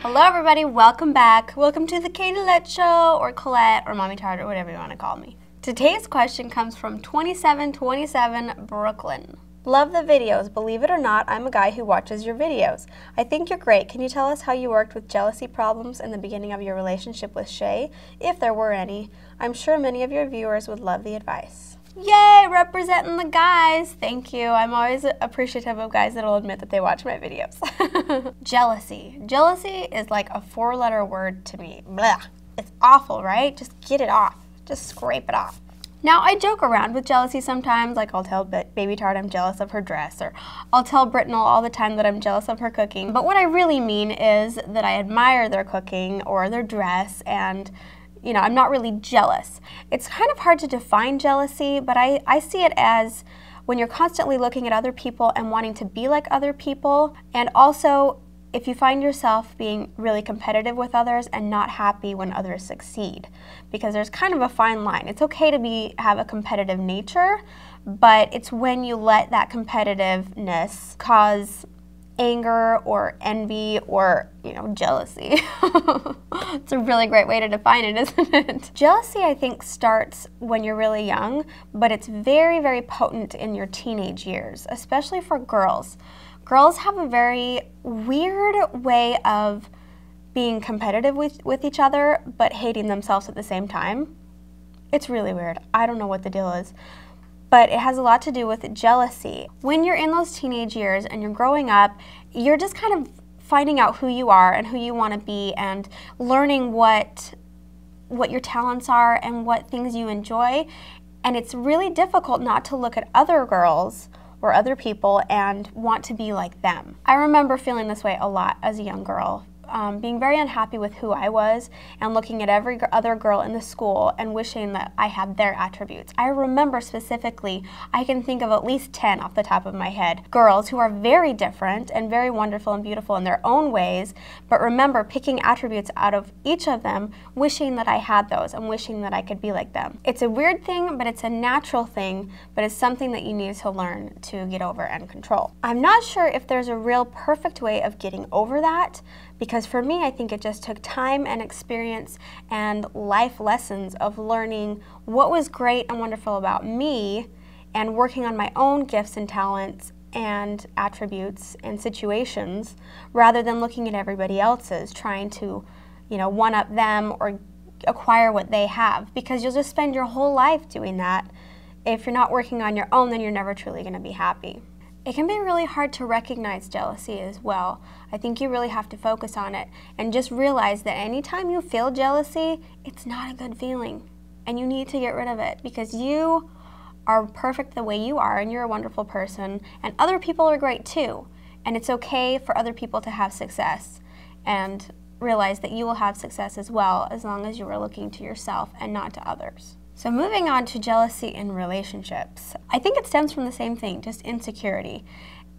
Hello everybody, welcome back. Welcome to the Colette Show, or Colette, or Mommy Tart, or whatever you want to call me. Today's question comes from 2727 Brooklyn. Love the videos. Believe it or not, I'm a guy who watches your videos. I think you're great. Can you tell us how you worked with jealousy problems in the beginning of your relationship with Shay, if there were any? I'm sure many of your viewers would love the advice. Yay, representing the guys. Thank you. I'm always appreciative of guys that will admit that they watch my videos. Jealousy. Jealousy is like a four-letter word to me. Blah. It's awful, right? Just get it off. Just scrape it off. Now, I joke around with jealousy sometimes, like I'll tell Baby Tart I'm jealous of her dress, or I'll tell Britnell all the time that I'm jealous of her cooking. But what I really mean is that I admire their cooking or their dress, and you know, I'm not really jealous. It's kind of hard to define jealousy, but I see it as when you're constantly looking at other people and wanting to be like other people, and also if you find yourself being really competitive with others and not happy when others succeed. Because there's kind of a fine line. It's okay to have a competitive nature, but it's when you let that competitiveness cause anger or envy or, you know, jealousy. It's a really great way to define it, isn't it? Jealousy, I think, starts when you're really young, but it's very, very potent in your teenage years, especially for girls. Girls have a very weird way of being competitive with each other, but hating themselves at the same time. It's really weird. I don't know what the deal is. But it has a lot to do with jealousy. When you're in those teenage years and you're growing up, you're just kind of finding out who you are and who you want to be and learning what your talents are and what things you enjoy. And it's really difficult not to look at other girls or other people and want to be like them. I remember feeling this way a lot as a young girl. Being very unhappy with who I was and looking at every other girl in the school and wishing that I had their attributes. I remember specifically, I can think of at least 10 off the top of my head, girls who are very different and very wonderful and beautiful in their own ways, but remember picking attributes out of each of them, wishing that I had those and wishing that I could be like them. It's a weird thing, but it's a natural thing, but it's something that you need to learn to get over and control. I'm not sure if there's a real perfect way of getting over that, because for me, I think it just took time and experience and life lessons of learning what was great and wonderful about me and working on my own gifts and talents and attributes and situations rather than looking at everybody else's, trying to, you know, one-up them or acquire what they have, because you'll just spend your whole life doing that. If you're not working on your own, then you're never truly going to be happy. It can be really hard to recognize jealousy as well. I think you really have to focus on it and just realize that anytime you feel jealousy, it's not a good feeling and you need to get rid of it, because you are perfect the way you are and you're a wonderful person and other people are great too. And it's okay for other people to have success, and realize that you will have success as well as long as you are looking to yourself and not to others. So moving on to jealousy in relationships. I think it stems from the same thing, just insecurity.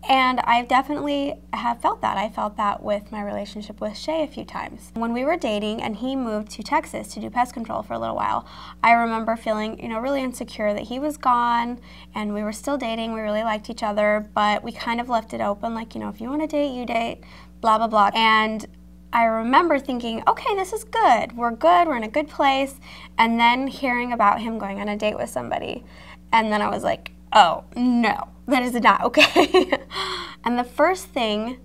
And I definitely have felt that. I felt that with my relationship with Shay a few times. When we were dating and he moved to Texas to do pest control for a little while, I remember feeling, you know, really insecure that he was gone and we were still dating. We really liked each other, but we kind of left it open, like, you know, if you want to date, you date, blah, blah, blah. And I remember thinking, okay, this is good. We're in a good place. And then hearing about him going on a date with somebody. And then I was like, oh, no, that is not okay. And the first thing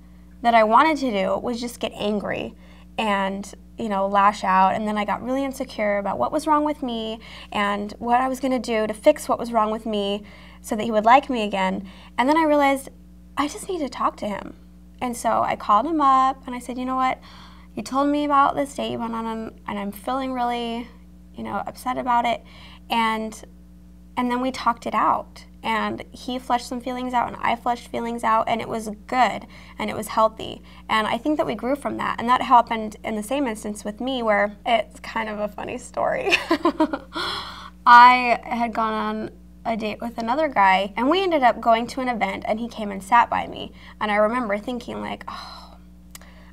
that I wanted to do was just get angry and, you know, lash out. And then I got really insecure about what was wrong with me and what I was going to do to fix what was wrong with me so that he would like me again. And then I realized I just need to talk to him. And so I called him up and I said, you know what, you told me about this date you went on and I'm feeling really, you know, upset about it. And then we talked it out. And he fleshed some feelings out and I fleshed feelings out, and it was good and it was healthy. And I think that we grew from that. And that happened in the same instance with me, where it's kind of a funny story. I had gone on a date with another guy and we ended up going to an event and he came and sat by me. And I remember thinking like, oh,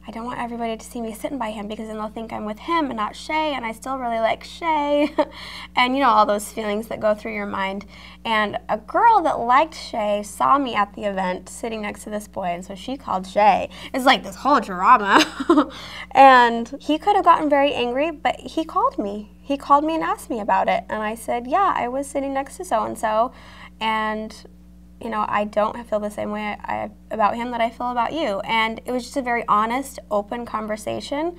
I don't want everybody to see me sitting by him because then they'll think I'm with him and not Shay, and I still really like Shay. And you know, all those feelings that go through your mind. And a girl that liked Shay saw me at the event sitting next to this boy, and so she called Shay. It's like this whole drama. And he could have gotten very angry, but he called me. He called me and asked me about it. And I said, yeah, I was sitting next to so-and-so, and you know, I don't feel the same way about him that I feel about you. And it was just a very honest, open conversation.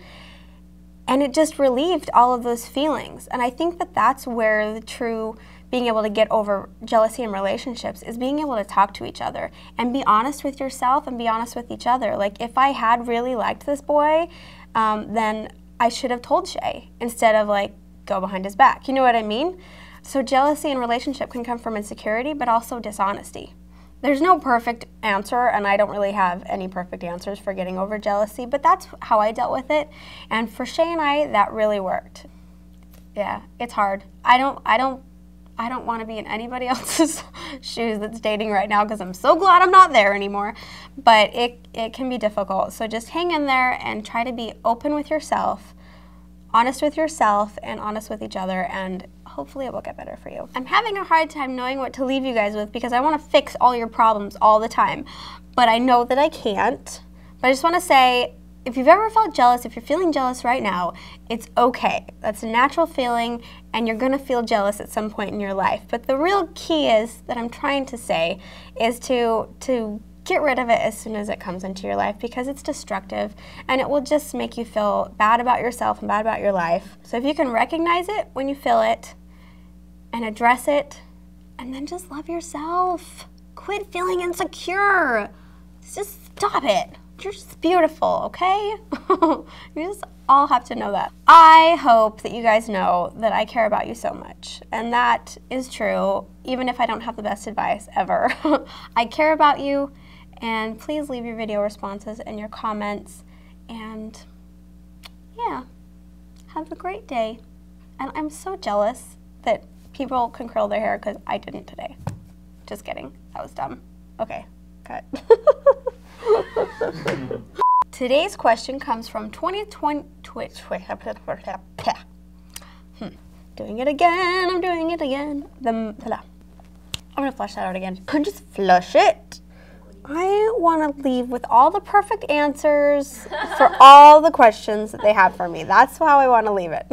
And it just relieved all of those feelings. And I think that that's where the true being able to get over jealousy in relationships is being able to talk to each other and be honest with yourself and be honest with each other. Like, if I had really liked this boy, then I should have told Shay instead of like go behind his back. You know what I mean? So jealousy in relationship can come from insecurity, but also dishonesty. There's no perfect answer, and I don't really have any perfect answers for getting over jealousy, but that's how I dealt with it. And for Shay and I, that really worked. Yeah, it's hard. I don't want to be in anybody else's shoes that's dating right now, because I'm so glad I'm not there anymore. But it can be difficult. So just hang in there and try to be open with yourself, honest with yourself, and honest with each other, and hopefully it will get better for you. I'm having a hard time knowing what to leave you guys with because I want to fix all your problems all the time, but I know that I can't. But I just want to say, if you've ever felt jealous, if you're feeling jealous right now, it's okay. That's a natural feeling, and you're going to feel jealous at some point in your life. But the real key is, that I'm trying to say, is to get rid of it as soon as it comes into your life, because it's destructive and it will just make you feel bad about yourself and bad about your life. So if you can recognize it when you feel it and address it, and then just love yourself. Quit feeling insecure. Just stop it. You're just beautiful, okay? You just all have to know that. I hope that you guys know that I care about you so much, and that is true even if I don't have the best advice ever. I care about you. And please leave your video responses and your comments. And yeah, have a great day. And I'm so jealous that people can curl their hair because I didn't today. Just kidding. That was dumb. Okay, cut. Today's question comes from 2020. Doing it again. I'm doing it again. I'm gonna flush that out again. Just flush it. I want to leave with all the perfect answers for all the questions that they have for me. That's how I want to leave it.